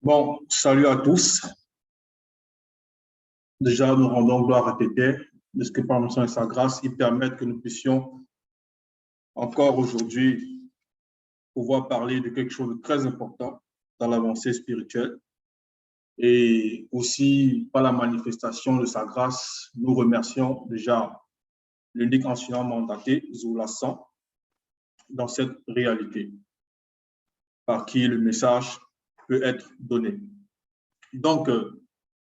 Bon, salut à tous. Déjà, nous rendons gloire à Tété, de ce que par son et sa grâce, il permettent que nous puissions encore aujourd'hui pouvoir parler de quelque chose de très important dans l'avancée spirituelle. Et aussi, par la manifestation de sa grâce, nous remercions déjà l'unique enseignant mandaté, Zoula San, dans cette réalité, par qui le message peut être donné. Donc,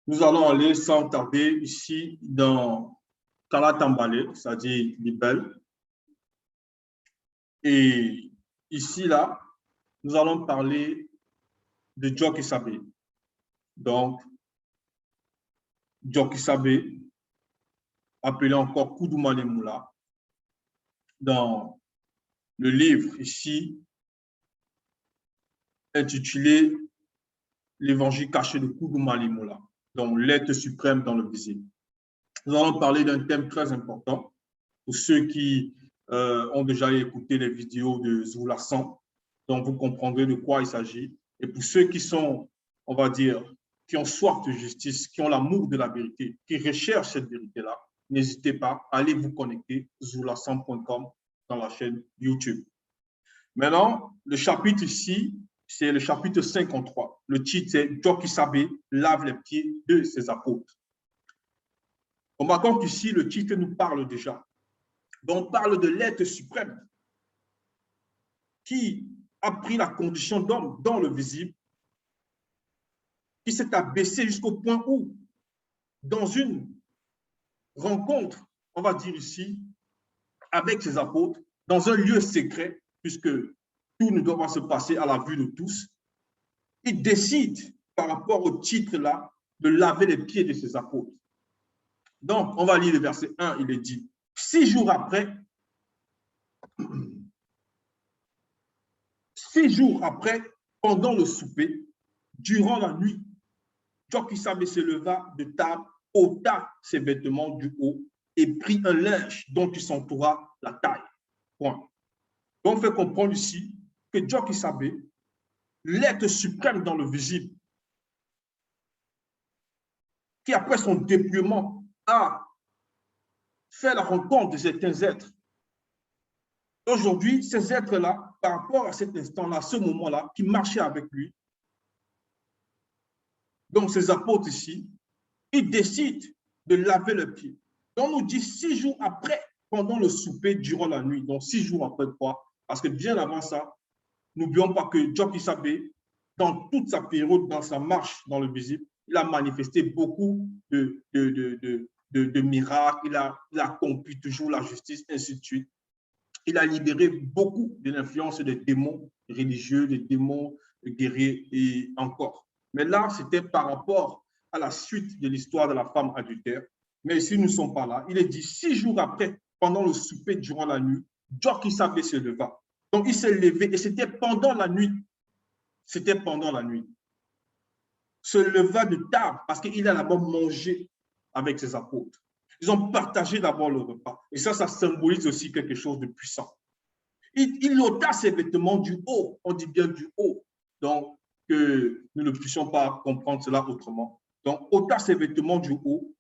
nous allons aller sans tarder ici dans Kalatambale, c'est-à-dire Libel. Et ici, là, nous allons parler de Djoki Sabé. Donc, Djoki Sabé, appelé encore Koudoumane Moula, dans le livre ici intitulé L'évangile caché de Koudoumane Moula, donc l'être suprême dans le visible. Nous allons parler d'un thème très important pour ceux qui ont déjà écouté les vidéos de Zoula San, donc vous comprendrez de quoi il s'agit. Et pour ceux qui sont, on va dire, qui ont soif de justice, qui ont l'amour de la vérité, qui recherchent cette vérité-là, n'hésitez pas à aller vous connecter zoulasan.com dans la chaîne YouTube. Maintenant, le chapitre ici, c'est le chapitre 53. Le titre, c'est Djoki Sabé lave les pieds de ses apôtres. On va compte ici, le titre nous parle déjà. Donc, on parle de l'être suprême qui a pris la condition d'homme dans le visible, qui s'est abaissé jusqu'au point où, dans une rencontre, on va dire ici, avec ses apôtres, dans un lieu secret, puisque tout ne doit pas se passer à la vue de tous, il décide, par rapport au titre-là, de laver les pieds de ses apôtres. Donc, on va lire le verset 1, il est dit, 6 jours après, 6 jours après, pendant le souper, durant la nuit, Djoki Sabé se leva de table, ôta ses vêtements du haut et prit un linge dont il s'entoura la taille. Point. Donc, on fait comprendre ici que Djoki Sabé, l'être suprême dans le visible, qui après son dépouillement a fait la rencontre de certains êtres. Aujourd'hui, ces êtres-là, par rapport à cet instant-là, à ce moment-là, qui marchaient avec lui, donc ces apôtres ici, ils décident de laver le pied. Donc, on nous dit 6 jours après, pendant le souper, durant la nuit. Donc, 6 jours après quoi? Parce que bien avant ça, n'oublions pas que Djoki Sabé, dans toute sa période, dans sa marche dans le visible, il a manifesté beaucoup de miracles, il a accompli toujours la justice, ainsi de suite. Il a libéré beaucoup de l'influence des démons religieux, des démons guerriers et encore. Mais là, c'était par rapport à la suite de l'histoire de la femme adultère. Mais ici, nous ne sommes pas là. Il est dit 6 jours après, pendant le souper durant la nuit, Djoki Sabé se leva. Donc, il s'est levé et c'était pendant la nuit. C'était pendant la nuit. Se leva de table parce qu'il a d'abord mangé avec ses apôtres. Ils ont partagé d'abord le repas. Et ça symbolise aussi quelque chose de puissant. Il ôta ses vêtements du haut. On dit bien du haut. Donc, que nous ne puissions pas comprendre cela autrement. Donc, ôta ses vêtements du haut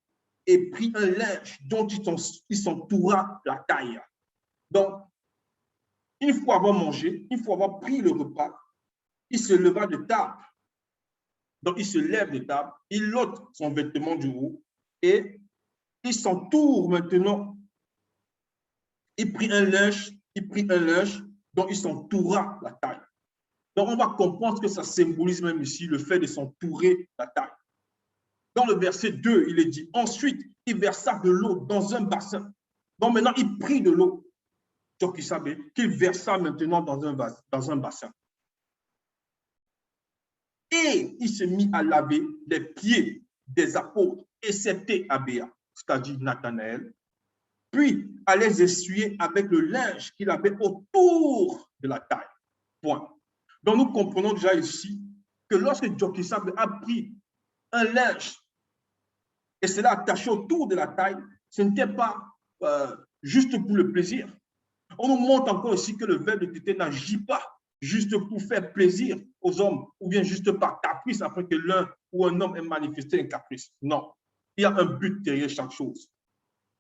et prit un linge dont il s'entoura la taille. Donc, une fois avoir mangé, une fois avoir pris le repas, il se leva de table. Donc, il se lève de table, il ôte son vêtement du haut et il s'entoure maintenant. Il prit un linge dont il s'entoura la taille. Donc, on va comprendre que ça symbolise même ici le fait de s'entourer la taille. Dans le verset 2, il est dit, ensuite, il versa de l'eau dans un bassin. Donc, maintenant, il prit de l'eau. Donc, il savait qu'il versa maintenant dans un bassin. Et il se mit à laver les pieds des apôtres, excepté Abéa, c'est-à-dire Nathanaël, puis à les essuyer avec le linge qu'il avait autour de la taille. Point. Donc, nous comprenons déjà ici que lorsque Djoki Sabé a pris un linge et cela attaché autour de la taille, ce n'était pas juste pour le plaisir. On nous montre encore ici que le verbe de Tété n'agit pas juste pour faire plaisir aux hommes, ou bien juste par caprice, afin que l'un ou un homme ait manifesté un caprice. Non, il y a un but derrière chaque chose.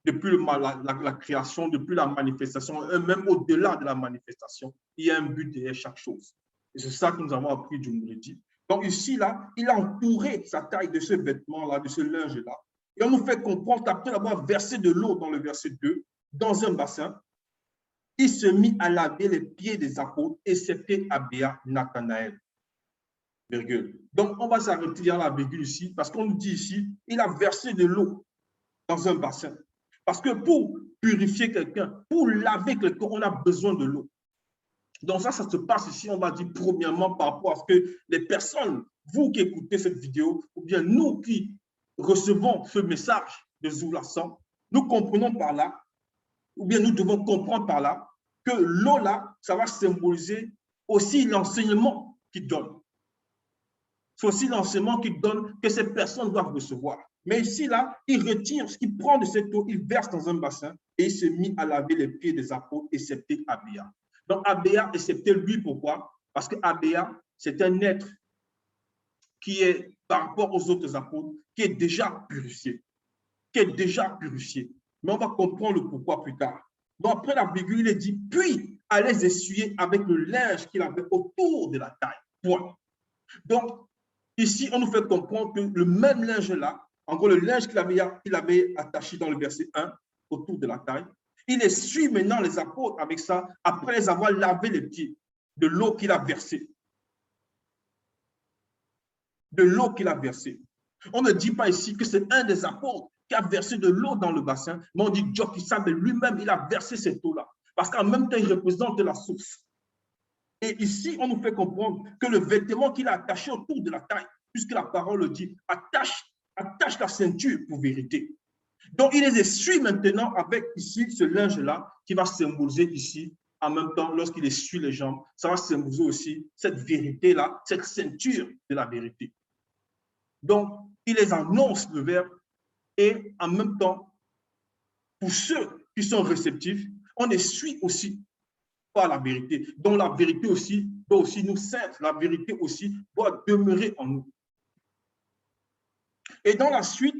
Depuis la création, depuis la manifestation, et même au-delà de la manifestation, il y a un but derrière chaque chose. Et c'est ça que nous avons appris du Mouledi. Donc ici, là, il a entouré sa taille de ce vêtement-là, de ce linge-là. Et on nous fait comprendre qu'après avoir versé de l'eau dans le verset 2, dans un bassin, il se mit à laver les pieds des apôtres, excepté Abéa, Nathanaël. Virgule. Donc, on va s'arrêter à la virgule ici, parce qu'on nous dit ici, il a versé de l'eau dans un bassin. Parce que pour purifier quelqu'un, pour laver quelqu'un, on a besoin de l'eau. Donc ça se passe ici, on va dire premièrement par rapport à ce que les personnes, vous qui écoutez cette vidéo, ou bien nous qui recevons ce message de Zoulasan, nous comprenons par là, ou bien nous devons comprendre par là, que l'eau là, ça va symboliser aussi l'enseignement qu'il donne. C'est aussi l'enseignement qu'il donne que ces personnes doivent recevoir. Mais ici, là, il retire ce qu'il prend de cette eau, il verse dans un bassin et il se mit à laver les pieds des apôtres, excepté Abéa. Donc, Abéa, excepté lui, pourquoi? Parce que Abéa, c'est un être qui est, par rapport aux autres apôtres, qui est déjà purifié. Qui est déjà purifié. Mais on va comprendre le pourquoi plus tard. Donc, après la virgule, il est dit, puis allez essuyer avec le linge qu'il avait autour de la taille. Point. Donc, ici, on nous fait comprendre que le même linge-là, en gros, le linge qu'il avait attaché dans le verset 1, autour de la taille, il essuie maintenant les apôtres avec ça, après les avoir lavé les pieds de l'eau qu'il a versée. De l'eau qu'il a versée. On ne dit pas ici que c'est un des apôtres qui a versé de l'eau dans le bassin, mais on dit Jokisab lui-même, il a versé cette eau-là. Parce qu'en même temps, il représente la source. Et ici, on nous fait comprendre que le vêtement qu'il a attaché autour de la taille, puisque la parole le dit, attache la ceinture pour vérité. Donc, il les essuie maintenant avec ici ce linge-là qui va symboliser ici, en même temps, lorsqu'il essuie les jambes, ça va symboliser aussi cette vérité-là, cette ceinture de la vérité. Donc, il les annonce le verbe et en même temps, pour ceux qui sont réceptifs, on essuie aussi par la vérité. Donc, la vérité aussi doit aussi nous servir. La vérité aussi doit demeurer en nous. Et dans la suite,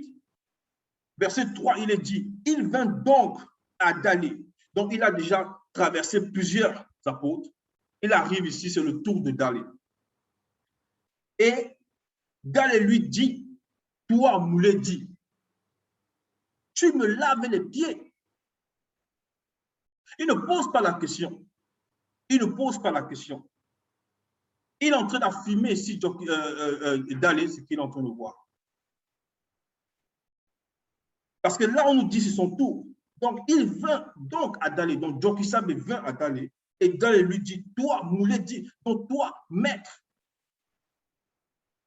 verset 3, il est dit, il vint donc à Dalé. Donc, il a déjà traversé plusieurs apôtres. Il arrive ici, c'est le tour de Dalé. Et Dalé lui dit, toi, Moulé dit, tu me laves les pieds. Il ne pose pas la question. Il ne pose pas la question. Il est en train d'affirmer ici Dalé ce qu'il est en train de voir. Parce que là, on nous dit c'est son tour. Donc, il vint donc à Dalé. Donc, Jokisab vint à Dalé. Et Dalé lui dit, toi, Moulé dit, donc toi, maître,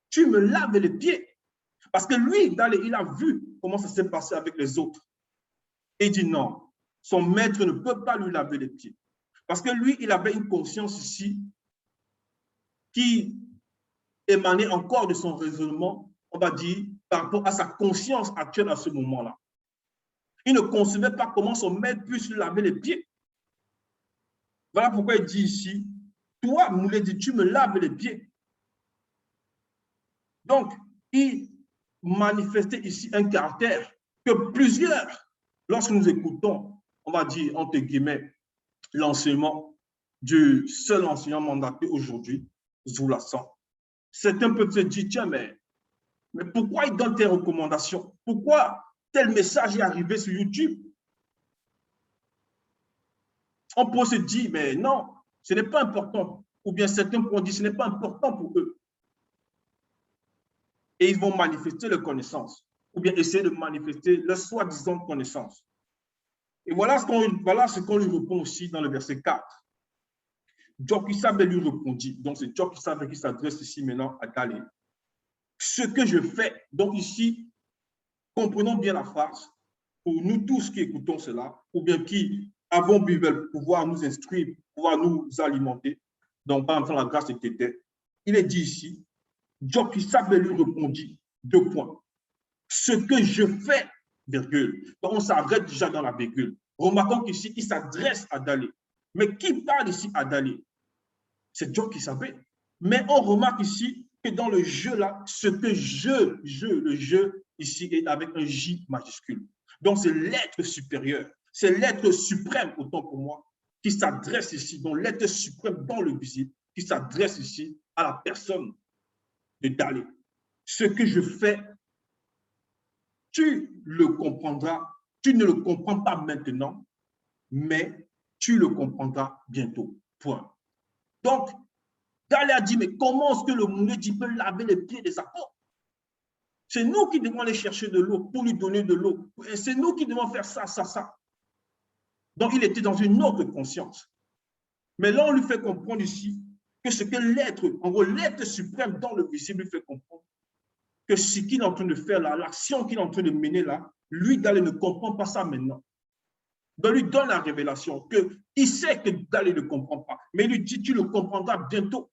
tu me laves les pieds. Parce que lui, Dalé, il a vu comment ça s'est passé avec les autres. Et il dit non, son maître ne peut pas lui laver les pieds. Parce que lui, il avait une conscience ici qui émanait encore de son raisonnement, on va dire, par rapport à sa conscience actuelle à ce moment-là. Il ne concevait pas comment son maître puisse lui laver les pieds. Voilà pourquoi il dit ici, toi, Moulé dit, tu me laves les pieds. Donc, il manifestait ici un caractère que plusieurs, lorsque nous écoutons, on va dire, entre guillemets, l'enseignement du seul enseignant mandaté aujourd'hui, Zoulasan. Certains peuvent se dire, tiens, mais pourquoi il donne tes recommandations? Pourquoi tel message est arrivé sur YouTube? On peut se dire, mais non, ce n'est pas important. Ou bien certains pourront dire, ce n'est pas important pour eux. Et ils vont manifester leur connaissance. Ou bien essayer de manifester leur soi-disant connaissance. Et voilà ce qu'on lui répond aussi dans le verset 4. Jokisab lui répondit. Donc c'est Jokisab qui s'adresse ici maintenant à Dalé. Ce que je fais, donc ici, comprenons bien la phrase, pour nous tous qui écoutons cela, ou bien qui avons Bible, pouvoir nous instruire, pouvoir nous alimenter, donc par exemple la grâce de Tété, il est dit ici, Jokisab lui répondit, 2 points. Ce que je fais, virgule. Donc on s'arrête déjà dans la virgule. Remarquons qu'ici, il s'adresse à Dalé. Mais qui parle ici à Dalé? C'est Dieu qui savait. Mais on remarque ici que dans le jeu là, ce que le jeu ici est avec un J majuscule. Donc c'est l'être supérieur, c'est l'être suprême, autant pour moi, qui s'adresse ici, donc l'être suprême dans le visible, qui s'adresse ici à la personne de Dalé. Ce que je fais, tu le comprendras, tu ne le comprends pas maintenant, mais tu le comprendras bientôt. Point. Donc, Dalé a dit, mais comment est-ce que le Mouledi peut laver les pieds des apôtres? C'est nous qui devons aller chercher de l'eau pour lui donner de l'eau. C'est nous qui devons faire ça, ça, ça. Donc, il était dans une autre conscience. Mais là, on lui fait comprendre ici que ce que l'être, en gros, l'être suprême dans le visible lui fait comprendre que ce qu'il est en train de faire là, l'action qu'il est en train de mener là, lui, Dalé ne comprend pas ça maintenant. Donc, lui donne la révélation qu'il sait que Dalé ne comprend pas, mais il lui dit, tu le comprendras bientôt.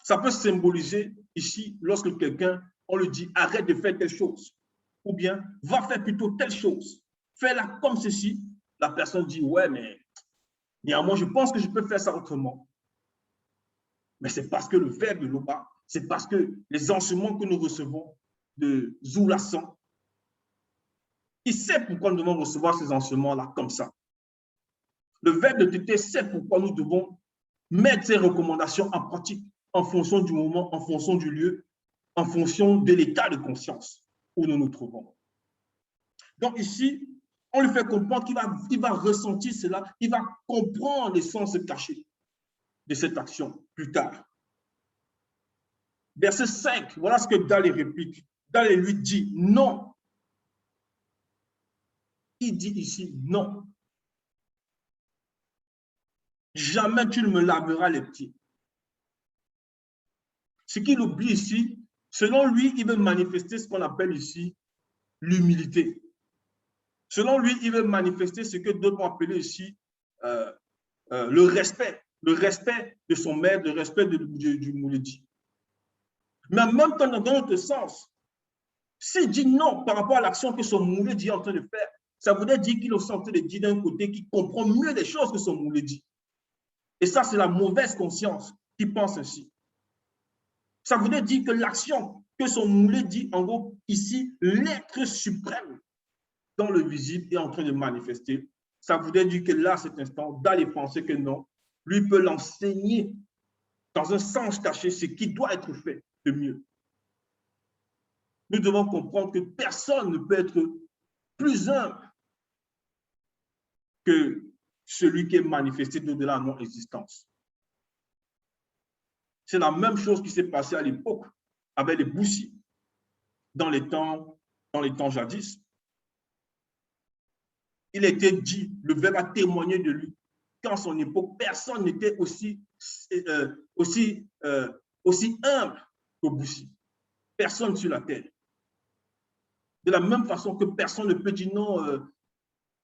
Ça peut symboliser ici, lorsque quelqu'un, on lui dit, arrête de faire telle chose, ou bien, va faire plutôt telle chose, fais-la comme ceci. La personne dit, ouais, mais néanmoins, je pense que je peux faire ça autrement. Mais c'est parce que le verbe de l'Oba, c'est parce que les enseignements que nous recevons de Zoulassan, il sait pourquoi nous devons recevoir ces enseignements-là comme ça. Le verbe de Tété sait pourquoi nous devons mettre ces recommandations en pratique en fonction du moment, en fonction du lieu, en fonction de l'état de conscience où nous nous trouvons. Donc ici, on lui fait comprendre qu'il va ressentir cela, il va comprendre les sens cachés de cette action plus tard. Verset 5, voilà ce que Dalé réplique. Dalé lui dit non. Il dit ici non. Jamais tu ne me laveras les pieds. Ce qu'il oublie ici, selon lui, il veut manifester ce qu'on appelle ici l'humilité. Selon lui, il veut manifester ce que d'autres ont appelé ici le respect de son maître, le respect du Mouledi. Mais en même temps, dans notre sens, s'il dit non par rapport à l'action que son Mouledi est en train de faire, ça voudrait dire qu'il est en train de dire d'un côté qu'il comprend mieux les choses que son Mouledi. Et ça, c'est la mauvaise conscience qui pense ainsi. Ça voudrait dire que l'action que son Mouledi, en gros, ici, l'être suprême dans le visible est en train de manifester. Ça voudrait dire que là, à cet instant, d'aller penser que non, lui peut l'enseigner dans un sens caché ce qui doit être fait de mieux. Nous devons comprendre que personne ne peut être plus humble que celui qui est manifesté de-delà de la non-existence. C'est la même chose qui s'est passée à l'époque avec les Boussis, dans les temps jadis. Il était dit, le verbe a témoigné de lui, qu'en son époque, personne n'était aussi humble que Boussi. Personne sur la terre. De la même façon que personne ne peut dire non,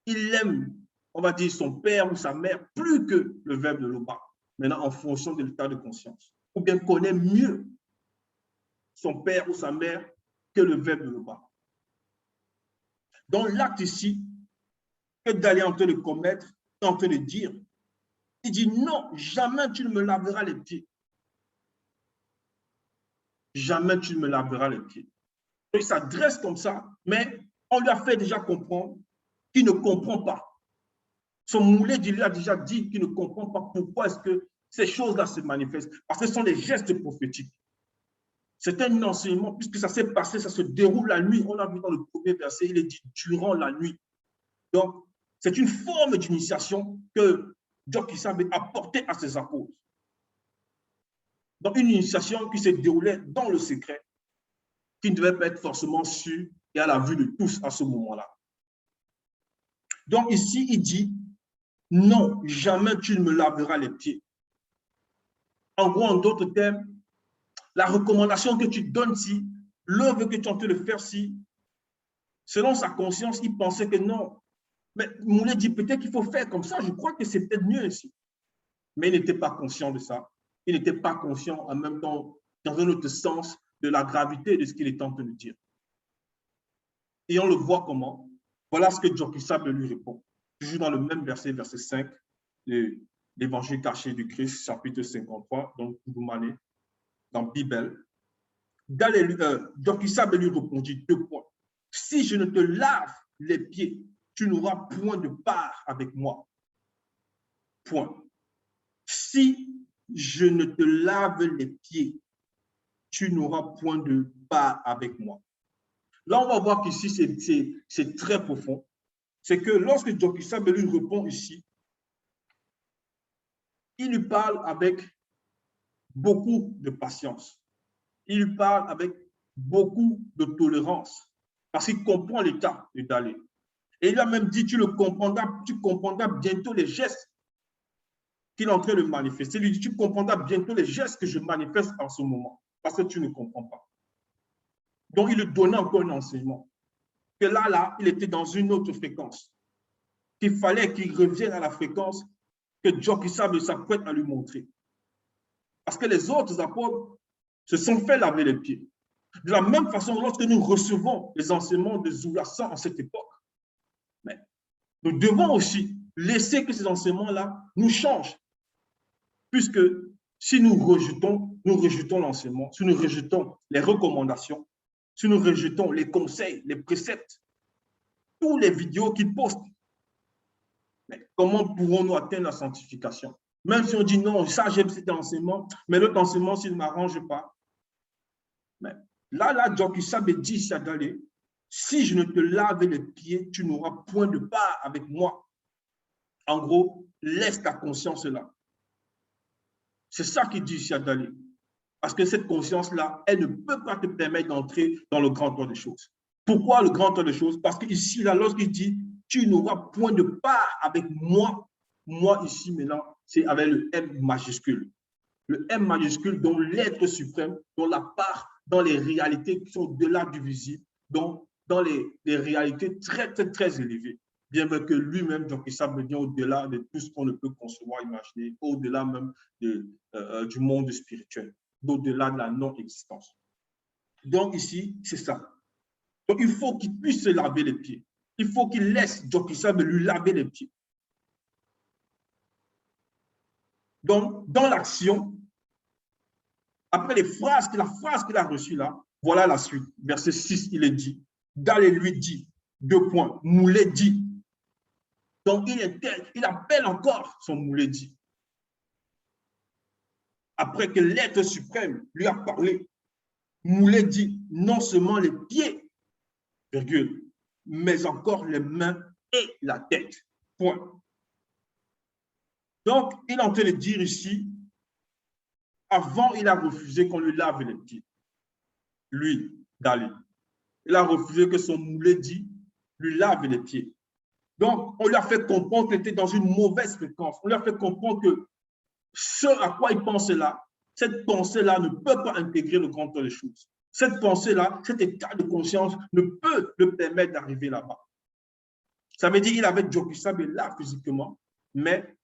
il aime, on va dire, son père ou sa mère plus que le verbe de l'Oba. Maintenant, en fonction de l'état de conscience. Ou bien connaît mieux son père ou sa mère que le verbe de l'Oba. Donc, l'acte ici, que d'aller en train de commettre, en train de dire, il dit non, jamais tu ne me laveras les pieds. Jamais tu ne me laveras les pieds. Donc, il s'adresse comme ça, mais on lui a fait déjà comprendre qu'il ne comprend pas. Son Mouledi lui a déjà dit qu'il ne comprend pas pourquoi est-ce que ces choses-là se manifestent. Parce que ce sont des gestes prophétiques. C'est un enseignement, puisque ça s'est passé, ça se déroule la nuit. On a vu dans le premier verset, il est dit durant la nuit. Donc, c'est une forme d'initiation que Djokissa avait apportée à ses apôtres. Donc, une initiation qui se déroulait dans le secret, qui ne devait pas être forcément su et à la vue de tous à ce moment-là. Donc, ici, il dit, non, jamais tu ne me laveras les pieds. En gros, en d'autres termes, la recommandation que tu donnes si, l'œuvre que tu es en train de faire si, selon sa conscience, il pensait que non. Mais Moulé dit peut-être qu'il faut faire comme ça, je crois que c'est peut-être mieux ici. Mais il n'était pas conscient de ça. Il n'était pas conscient en même temps, dans un autre sens, de la gravité de ce qu'il est en train de dire. Et on le voit comment. Voilà ce que Djokissa lui répond. Toujours dans le même verset, verset 5 de l'Évangile caché du Christ, chapitre 53, donc Koudoumane, dans Bible. Jokisab lui répondit 2 points. Si je ne te lave les pieds, tu n'auras point de part avec moi. Point. Si je ne te lave les pieds, tu n'auras point de part avec moi. Là, on va voir qu'ici, c'est très profond. C'est que lorsque Jokisab lui répond ici, il lui parle avec beaucoup de patience. Il lui parle avec beaucoup de tolérance parce qu'il comprend l'état de Dalé. Et il a même dit, tu comprendras bientôt les gestes qu'il est en train de manifester. Il lui dit, tu comprendras bientôt les gestes que je manifeste en ce moment parce que tu ne comprends pas. Donc, il lui donnait encore un enseignement. Que là, il était dans une autre fréquence. Qu'il fallait qu'il revienne à la fréquence que Jokisab s'apprête à lui montrer. Parce que les autres apôtres se sont fait laver les pieds. De la même façon, lorsque nous recevons les enseignements de Zoulasan en cette époque, mais nous devons aussi laisser que ces enseignements-là nous changent. Puisque si nous rejetons l'enseignement, si nous rejetons les recommandations, si nous rejetons les conseils, les préceptes, tous les vidéos qu'ils postent, mais comment pourrons-nous atteindre la sanctification? Même si on dit non, ça j'aime cet enseignement, mais l'autre enseignement, s'il ne m'arrange pas. Mais là, Jokisab dit à Dalé, si je ne te lave les pieds, tu n'auras point de part avec moi. En gros, laisse ta conscience là. C'est ça qu'il dit ici à Dalé. Parce que cette conscience-là, elle ne peut pas te permettre d'entrer dans le grand temps des choses. Pourquoi le grand temps des choses? Parce qu'ici, là, lorsqu'il dit, tu n'auras point de part avec moi, moi ici maintenant, c'est avec le M majuscule. Le M majuscule, dont l'être suprême, dont la part dans les réalités qui sont au-delà du visible, dans les réalités très, très, très élevées. Bien que lui-même, Jokisab vient au-delà de tout ce qu'on ne peut concevoir, imaginer, au-delà même du monde spirituel, au-delà de la non-existence. Donc ici, c'est ça. Donc il faut qu'il puisse se laver les pieds. Il faut qu'il laisse Jokisab lui laver les pieds. Donc, dans l'action, après la phrase qu'il a reçue là, voilà la suite. Verset 6, il est dit, Dalé lui dit, 2 points, Moulé dit. Donc, il appelle encore son Moulé dit. Après que l'être suprême lui a parlé, Moulé dit, non seulement les pieds, virgule, mais encore les mains et la tête. Point. Donc, il est en train de dire ici, avant, il a refusé qu'on lui lave les pieds. Lui, Dalé. Il a refusé que son Moulé dit lui lave les pieds. Donc, on lui a fait comprendre qu'il était dans une mauvaise fréquence. On lui a fait comprendre que ce à quoi il pensait là, cette pensée-là ne peut pas intégrer le grand temps des choses. Cette pensée-là, cet état de conscience ne peut le permettre d'arriver là-bas. Ça veut dire qu'il avait Jokisab là physiquement, mais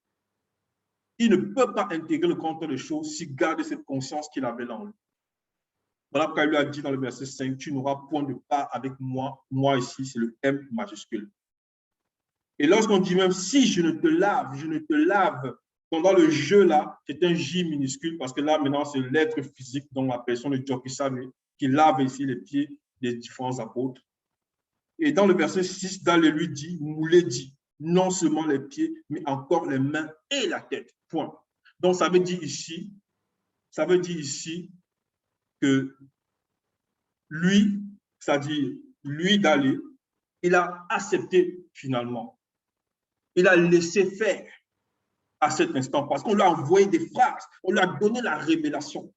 il ne peut pas intégrer le grand temps des choses s'il garde cette conscience qu'il avait là en lui. Voilà pourquoi il lui a dit dans le verset 5, tu n'auras point de part avec moi. Moi ici, c'est le M majuscule. Et lorsqu'on dit même si je ne te lave, pendant le jeu là, c'est un J minuscule parce que là maintenant c'est l'être physique dont la personne de Jokisab qui lave ici les pieds des différents apôtres. Et dans le verset 6, Dalé lui dit, Moulé dit, non seulement les pieds, mais encore les mains et la tête. Point. Donc ça veut dire ici que lui, c'est-à-dire lui Dalé, il a accepté finalement. Il a laissé faire à cet instant parce qu'on lui a envoyé des phrases, on lui a donné la révélation.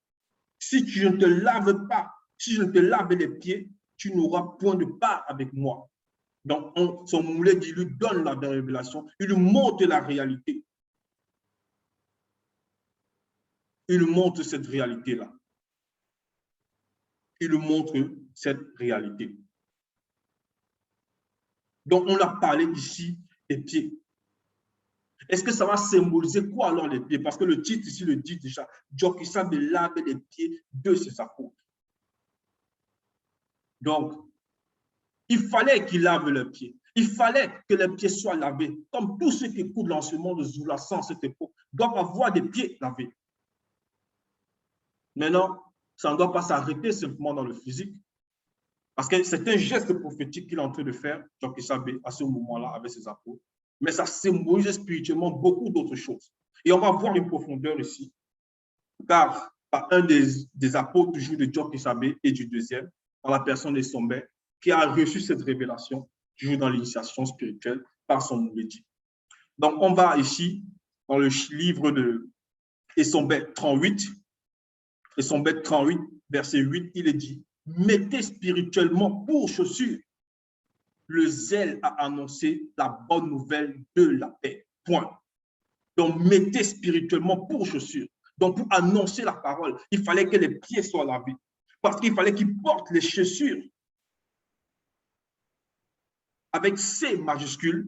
Si tu ne te laves pas, si je ne te lave les pieds, tu n'auras point de part avec moi. Donc, son Moulé dit, lui donne la révélation, il lui montre la réalité. Il lui montre cette réalité-là. Il lui montre cette réalité. Donc, on a parlé ici des pieds. Est-ce que ça va symboliser quoi alors les pieds? Parce que le titre ici le dit déjà, Jokisab lave les pieds de ses apôtres. Donc, il fallait qu'il lave les pieds. Il fallait que les pieds soient lavés, comme tous ceux qui écoutent l'enseignement de Zoulasan à cette époque doivent avoir des pieds lavés. Maintenant, ça ne doit pas s'arrêter simplement dans le physique, parce que c'est un geste prophétique qu'il est en train de faire, Jacques Sabé, à ce moment-là, avec ses apôtres. Mais ça symbolise spirituellement beaucoup d'autres choses. Et on va voir une profondeur ici, car par un des apôtres, toujours de Jacques Sabé et du deuxième, dans la personne d'Essombé, qui a reçu cette révélation, toujours dans l'initiation spirituelle, par son moulédi. Donc, on va ici, dans le livre de Essombé 38, Essombé 38, verset 8, il est dit, mettez spirituellement pour chaussure le zèle à annoncer la bonne nouvelle de la paix. Point. Donc, mettez spirituellement pour chaussure. Donc, pour annoncer la parole, il fallait que les pieds soient lavés. Parce qu'il fallait qu'ils portent les chaussures avec C majuscule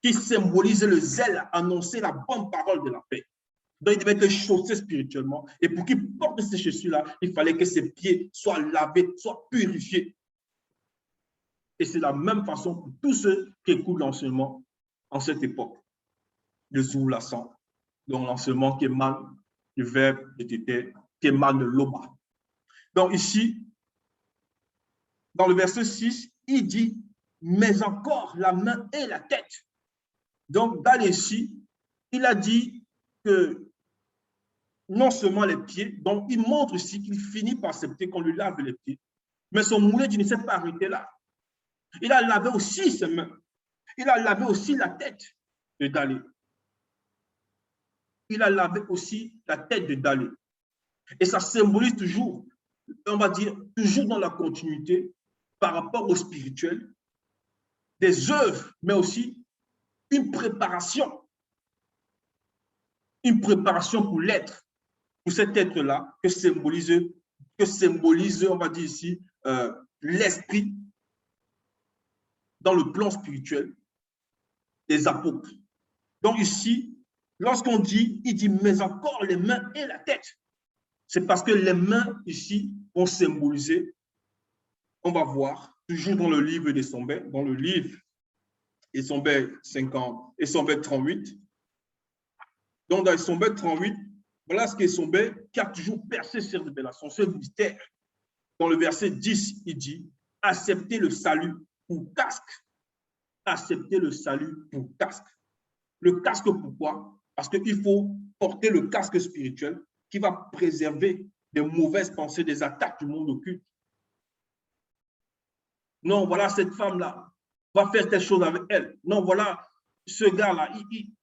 qui symbolise le zèle à annoncer la bonne parole de la paix. Donc, il devait être chaussé spirituellement. Et pour qu'il porte ces chaussures-là, il fallait que ses pieds soient lavés, soient purifiés. Et c'est la même façon pour tous ceux qui écoutent l'enseignement en cette époque de Zoulasan, donc l'enseignement qui émane du verbe de Tété, qui émane de l'Oba. Donc ici, dans le verset 6, il dit, mais encore la main et la tête. Donc, dans ici, il a dit que non seulement les pieds, donc il montre ici qu'il finit par accepter qu'on lui lave les pieds, mais son moulet ne s'est pas arrêté là. Il a lavé aussi ses mains. Il a lavé aussi la tête de Dalé. Il a lavé aussi la tête de Dalé. Et ça symbolise toujours, on va dire, toujours dans la continuité par rapport au spirituel, des œuvres, mais aussi une préparation pour l'être, pour cet être-là que symbolise, on va dire ici, l'esprit dans le plan spirituel des apôtres. Donc ici, lorsqu'on dit, il dit, mais encore les mains et la tête. C'est parce que les mains ici vont symboliser, on va voir, toujours dans le livre d'Essombé, dans le livre Essombé 50, Essombé 38. Donc dans Essombé 38, voilà ce qu'Essombé qui a toujours percé cette révélation, ce mystère. Dans le verset 10, il dit, acceptez le salut pour casque. Accepter le salut pour casque. Le casque, pourquoi? Parce qu'il faut porter le casque spirituel qui va préserver des mauvaises pensées, des attaques du monde occulte. Non, voilà, cette femme-là va faire telle chose avec elle. Non, voilà, ce gars-là, il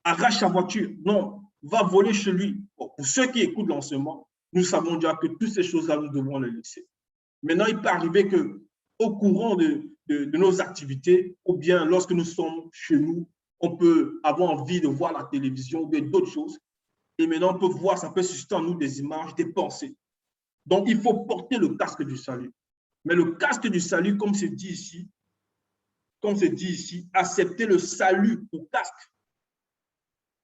arrache sa voiture. Non, va voler chez lui. Bon, pour ceux qui écoutent l'enseignement, nous savons déjà que toutes ces choses-là, nous devons les laisser. Maintenant, il peut arriver qu'au courant de nos activités, ou bien lorsque nous sommes chez nous, on peut avoir envie de voir la télévision ou d'autres choses. Et maintenant, on peut voir, ça peut susciter en nous des images, des pensées. Donc, il faut porter le casque du salut. Mais le casque du salut, comme c'est dit ici, accepter le salut pour casque.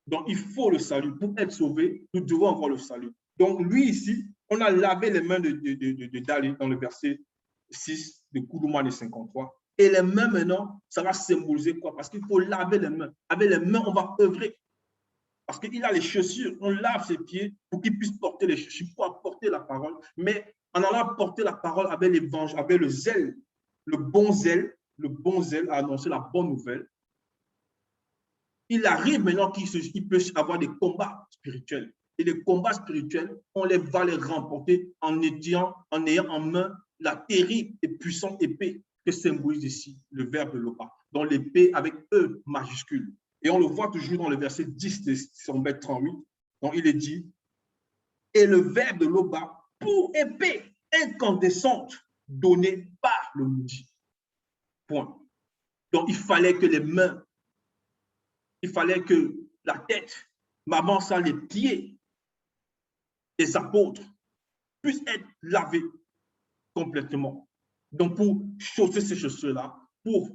Donc, il faut le salut. Pour être sauvé, nous devons avoir le salut. Donc, lui ici, on a lavé les mains de Dalé dans le verset 6 de Koudoumane 53. Et les mains maintenant, ça va symboliser quoi? Parce qu'il faut laver les mains. Avec les mains, on va œuvrer. Parce qu'il a les chaussures, on lave ses pieds pour qu'il puisse porter les chaussures, pour apporter la parole. Mais en allant porter la parole avec l'évangile, avec le zèle, le bon zèle à annoncer la bonne nouvelle, il arrive maintenant qu'il peut avoir des combats spirituels. Et les combats spirituels, on va les remporter en ayant en main la terrible et puissante épée que symbolise ici le verbe de l'Oba, dont l'épée avec E majuscule. Et on le voit toujours dans le verset 10 de Sombet 38. Donc il est dit, et le verbe de l'Oba pour épée incandescente donnée par le maudit. Point. Donc il fallait que les mains, il fallait que la tête, mais avant ça, les pieds des apôtres puissent être lavés complètement. Donc, pour chausser ces chaussures-là, pour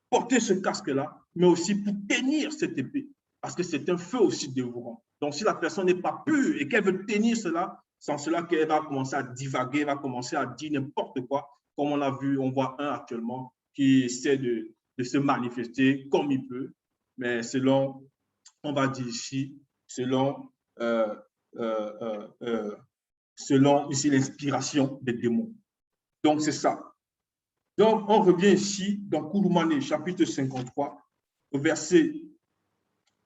porter ce casque-là, mais aussi pour tenir cette épée, parce que c'est un feu aussi dévorant. Donc, si la personne n'est pas pure et qu'elle veut tenir cela, sans cela qu'elle va commencer à divaguer, elle va commencer à dire n'importe quoi, comme on l'a vu, on voit un actuellement qui essaie de se manifester comme il peut, mais selon, on va dire ici, selon, selon ici l'inspiration des démons. Donc, c'est ça. Donc, on revient ici dans Kouroumane, chapitre 53, au verset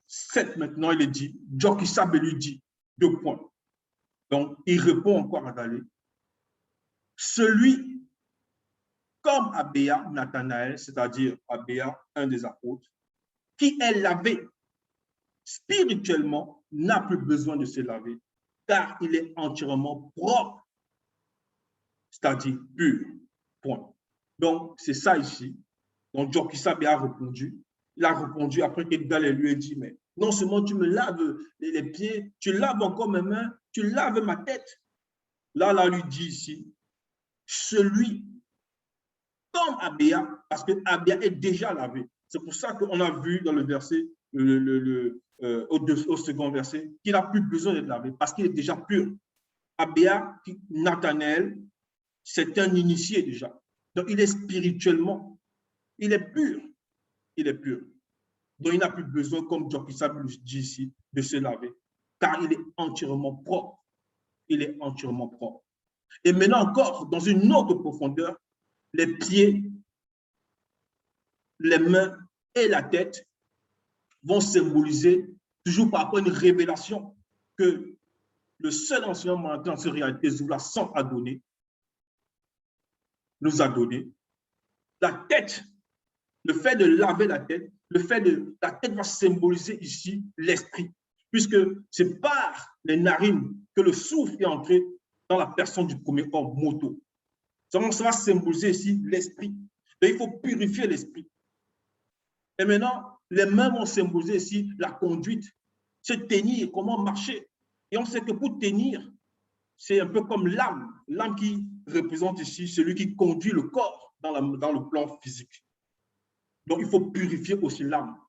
7 maintenant, il est dit, Jokisab lui dit, 2 points. Donc, il répond encore à Dalé. Celui comme Abéa, Nathanaël, c'est-à-dire Abéa, un des apôtres, qui est lavé spirituellement, n'a plus besoin de se laver, car il est entièrement propre, c'est-à-dire pur. Point. Donc, c'est ça ici. Donc, Jokisab a répondu. Il a répondu après que Dalé lui a dit, mais non seulement tu me laves les pieds, tu laves encore mes mains, tu laves ma tête. Là, lui dit ici, celui comme Abéa, parce que Abéa est déjà lavé. C'est pour ça qu'on a vu dans le verset, au second verset, qu'il n'a plus besoin d'être lavé, parce qu'il est déjà pur. Abéa, Nathanaël, c'est un initié déjà. Donc, il est spirituellement, il est pur. Il est pur. Donc, il n'a plus besoin, comme Jokisab dit ici, de se laver, car il est entièrement propre. Il est entièrement propre. Et maintenant encore, dans une autre profondeur, les pieds, les mains et la tête vont symboliser toujours par rapport à une révélation que le seul enseignement en réalité, Zoula sans a donné, nous a donné. La tête, le fait de laver la tête, la tête va symboliser ici l'esprit, puisque c'est par les narines que le souffle est entré dans la personne du premier homme, Moto. Ça va symboliser ici l'esprit. Donc, il faut purifier l'esprit. Et maintenant, les mains vont symboliser ici la conduite, se tenir, comment marcher. Et on sait que pour tenir, c'est un peu comme l'âme. L'âme qui représente ici celui qui conduit le corps dans le plan physique. Donc, il faut purifier aussi l'âme.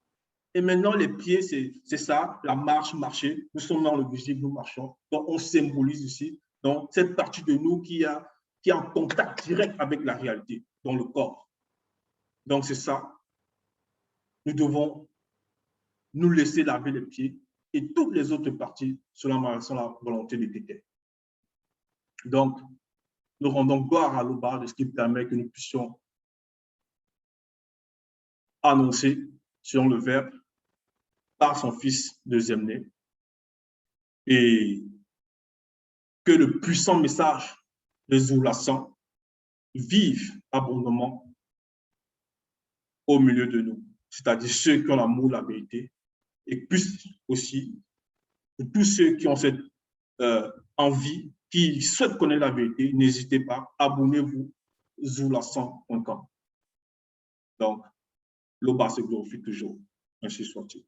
Et maintenant, les pieds, c'est ça, la marche, marcher. Nous sommes dans le visible, nous marchons. Donc, on symbolise ici donc, cette partie de nous qui est en contact direct avec la réalité, dans le corps. Donc, c'est ça. Nous devons nous laisser laver les pieds et toutes les autres parties selon la volonté de Dieu. Donc, nous rendons gloire à l'Oba de ce qui permet que nous puissions annoncer selon le Verbe par son Fils deuxième-né et que le puissant message de Zoulasan vive abondamment au milieu de nous, c'est-à-dire ceux qui ont l'amour, la vérité, et plus aussi tous ceux qui ont cette envie, qui souhaitent connaître la vérité, n'hésitez pas, abonnez-vous, zoulasan.com. Donc, l'Oba se glorifie toujours. Ainsi soit-il.